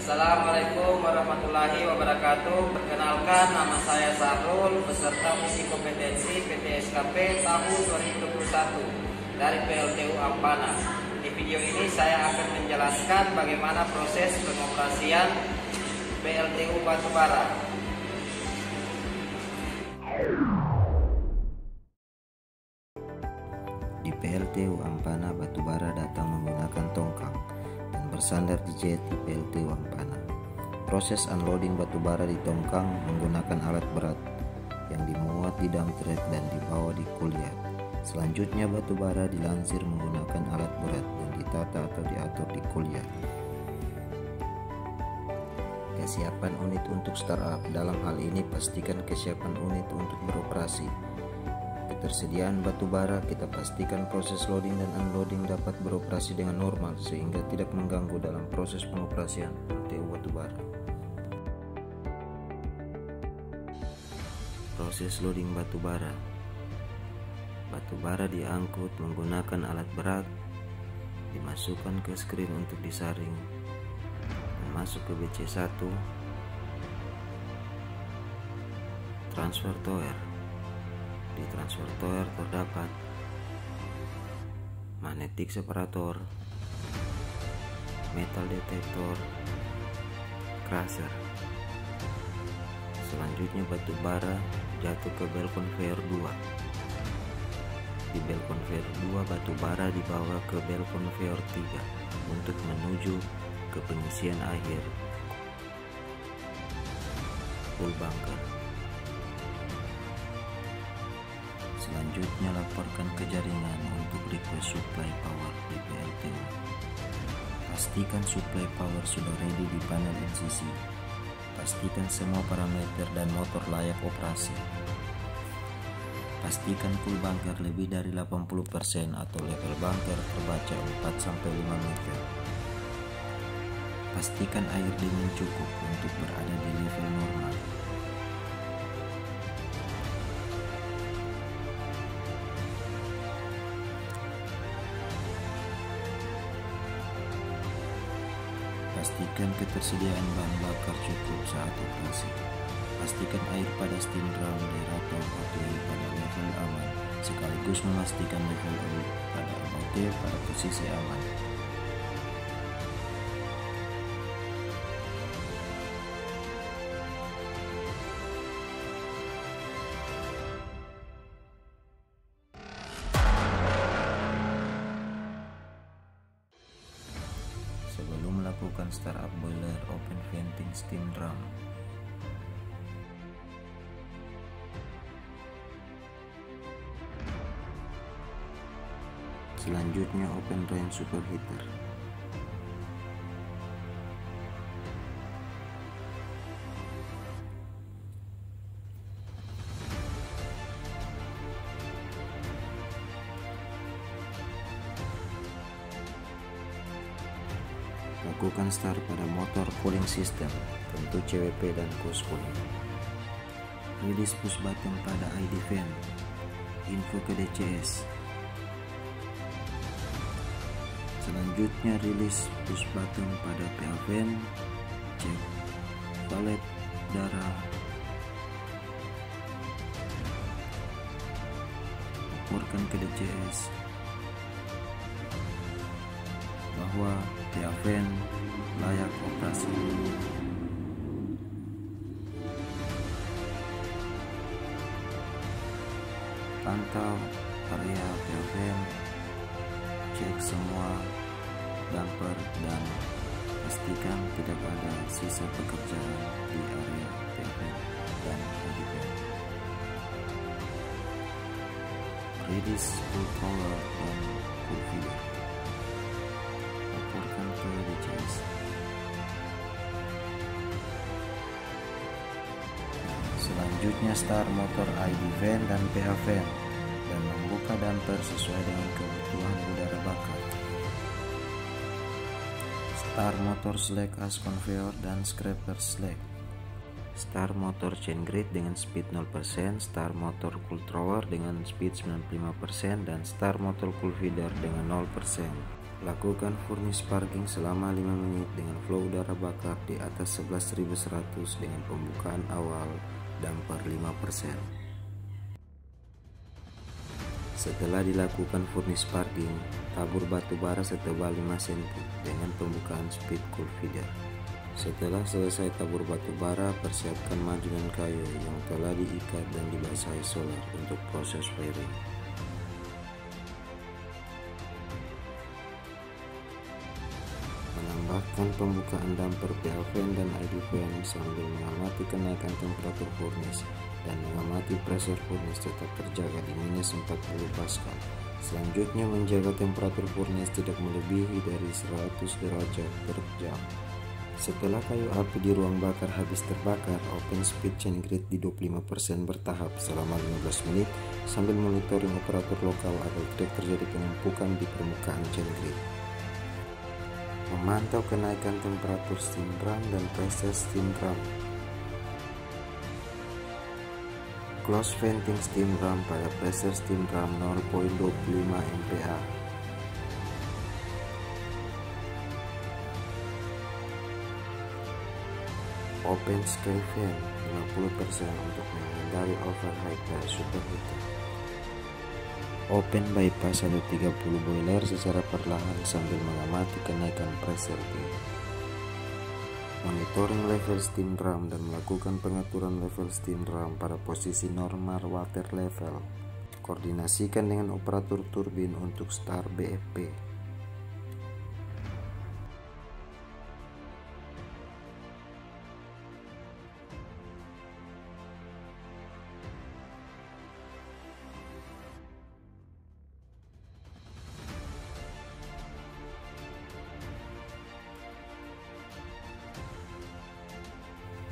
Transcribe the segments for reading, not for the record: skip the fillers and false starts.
Assalamualaikum warahmatullahi wabarakatuh. Perkenalkan, nama saya Sahrul, peserta uji kompetensi PT-SKP tahun 2021 dari PLTU Ampana. Di video ini saya akan menjelaskan bagaimana proses pengoperasian PLTU batubara. Di PLTU Ampana, batubara datang menggunakan tongkang dan bersandar di jet di PLTU Ampana. Proses unloading batubara di tongkang menggunakan alat berat yang dimuat di dump truck dan dibawa di kuliah. Selanjutnya batubara dilansir menggunakan alat berat dan ditata atau diatur di kuliah. Kesiapan unit untuk startup. Dalam hal ini pastikan kesiapan unit untuk beroperasi. Ketersediaan batubara, kita pastikan proses loading dan unloading dapat beroperasi dengan normal sehingga tidak mengganggu dalam proses pengoperasian PLTU batubara. Proses loading batubara. Batubara diangkut menggunakan alat berat, dimasukkan ke skrin untuk disaring, dan masuk ke BC1, transfer tower. Di transfer tower terdapat magnetic separator, metal detector, crusher. Selanjutnya batubara jatuh ke belt conveyor 2. Di belt conveyor 2 batubara dibawa ke belt conveyor 3 untuk menuju ke pengisian akhir full bunker. Selanjutnya laporkan ke jaringan untuk request supply power di PLTU. Pastikan supply power sudah ready di panel MCC. Pastikan semua parameter dan motor layak operasi. Pastikan full bunker lebih dari 80% atau level bunker terbaca 4-5 meter. Pastikan air dingin cukup untuk berada di level normal. Pastikan ketersediaan bahan bakar cukup saat operasi. Pastikan air pada steam drum, derator, atau pada level aman, sekaligus memastikan level oil pada about pada posisi aman. Sebelum melakukan startup boiler, open venting steam drum. Selanjutnya open drain superheater. Lakukan start pada motor cooling system, tentu CWP dan hose cooling. Release push button pada ID fan, info ke DCS. Selanjutnya release push button pada PA fan, cek valet darah, laporkan ke DCS bahwa PA fan layak operasi. Pantau area PA fan, cek semua damper dan pastikan tidak ada sisa pekerjaan di area PA fan dan ID fan. Release full power dan full feeder. Laporkan ke DCS. Selanjutnya start motor ID fan dan PA fan dan membuka damper sesuai dengan kebutuhan udara bakar. Start motor slack as conveyor dan scraper slack. Start motor chain grid dengan speed 0%, start motor cool thrower dengan speed 95%, dan start motor cool feeder dengan 0%. Lakukan furnace sparking selama 5 menit dengan flow udara bakar di atas 11.100 dengan pembukaan awal damper 5%. Setelah dilakukan furnace sparking, tabur batu bara setebal 5 cm dengan pembukaan speed cool feeder. Setelah selesai tabur batu bara, persiapkan madu dan kayu yang telah diikat dan dibasahi solar untuk proses firing. Menambahkan pembukaan damper PL fan dan ID fan sambil mengamati kenaikan temperatur furnace dan mengamati pressure furnace tetap terjaga di minus 40 pascal. Selanjutnya menjaga temperatur furnace tidak melebihi dari 100 derajat per jam. Setelah kayu api di ruang bakar habis terbakar, open speed chain grid di 25% bertahap selama 15 menit sambil monitoring operator lokal agar tidak terjadi penumpukan di permukaan chain grid. Memantau kenaikan temperatur steam drum dan pressure steam drum. Close venting steam drum pada pressure steam drum 0.25 MPa. Open sky fan 50% untuk menghindari overheat dan superheating. Open bypass 130 boiler secara perlahan sambil mengamati kenaikan pressure tea. Monitoring level steam drum dan melakukan pengaturan level steam drum pada posisi normal water level. Koordinasikan dengan operator turbin untuk start BFP.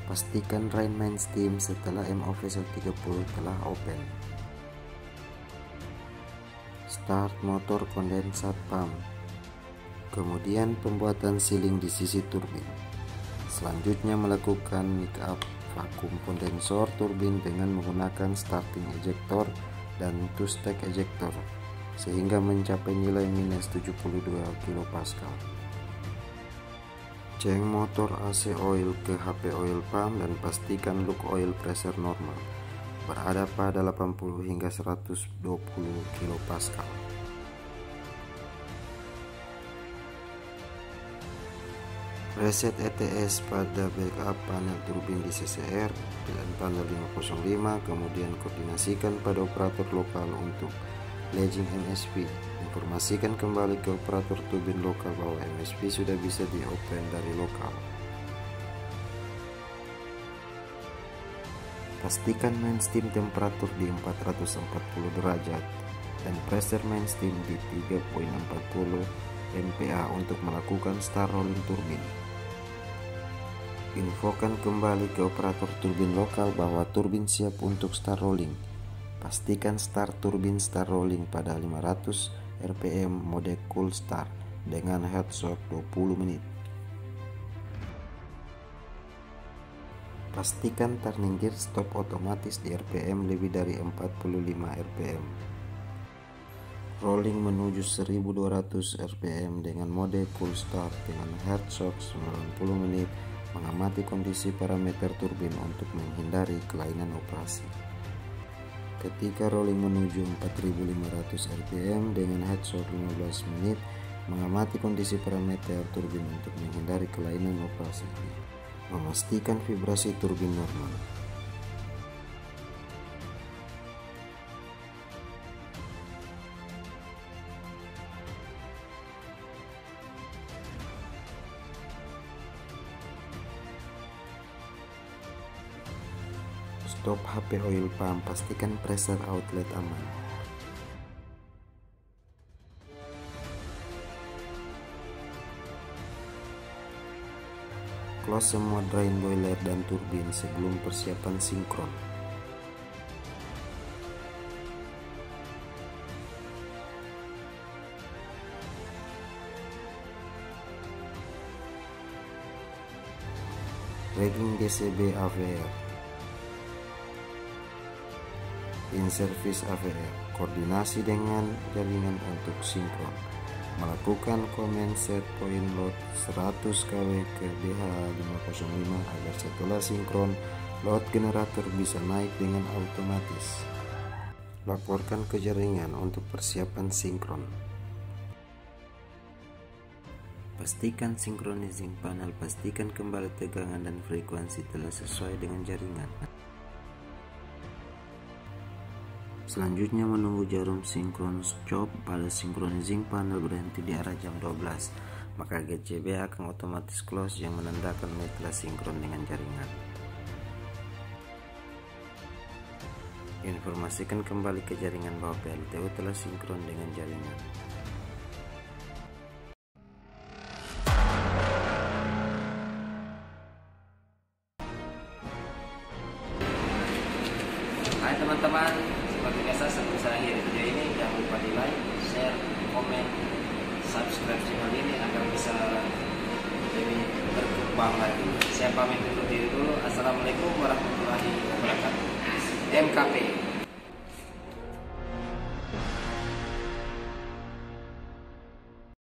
Pastikan drain main steam setelah MOV 130 telah open. Start motor kondensat pump. Kemudian pembuatan sealing di sisi turbin. Selanjutnya melakukan mic up vakum kondensor turbin dengan menggunakan starting ejector dan two stack ejector sehingga mencapai nilai minus 72 kPa. Cek motor AC oil ke HP oil pump dan pastikan look oil pressure normal berada pada 80 hingga 120 kPa. Reset ETS pada backup panel turbin di CCR dan panel 505, kemudian koordinasikan pada operator lokal untuk legging MSP. Informasikan kembali ke operator turbin lokal bahwa MSP sudah bisa di-open dari lokal. Pastikan main steam temperatur di 440 derajat dan pressure main steam di 3.40 MPa untuk melakukan start rolling turbin. Infokan kembali ke operator turbin lokal bahwa turbin siap untuk start rolling. Pastikan start turbin start rolling pada 500 RPM mode cool start dengan head shock 20 menit. Pastikan turning gear stop otomatis di RPM lebih dari 45 RPM. Rolling menuju 1200 RPM dengan mode cool start dengan head shock 90 menit. Mengamati kondisi parameter turbin untuk menghindari kelainan operasi. Ketika rolling menuju 4500 RPM dengan head shock 15 menit, mengamati kondisi parameter turbin untuk menghindari kelainan operasi. Memastikan vibrasi turbin normal. Stop HP oil pump, pastikan pressure outlet aman. Close semua drain boiler dan turbin sebelum persiapan sinkron. Reading DCB AVR. In service AVR, koordinasi dengan jaringan untuk sinkron. melakukan comment set point load 100 kW ke DH505 agar setelah sinkron load generator bisa naik dengan otomatis. Laporkan ke jaringan untuk persiapan sinkron. Pastikan synchronizing panel, pastikan kembali tegangan dan frekuensi telah sesuai dengan jaringan. Selanjutnya menunggu jarum sinkron stop pada synchronizing panel berhenti di arah jam 12, maka GCB akan otomatis close yang menandakan menit telah sinkron dengan jaringan. Informasikan kembali ke jaringan bahwa PLTU telah sinkron dengan jaringan. Hai teman-teman, seperti biasa sebelum saya akhiri video ini jangan lupa di like, share, komen, subscribe channel ini agar bisa lebih berkembang lagi. Saya pamit undur diri dulu. Assalamualaikum warahmatullahi wabarakatuh. MKP.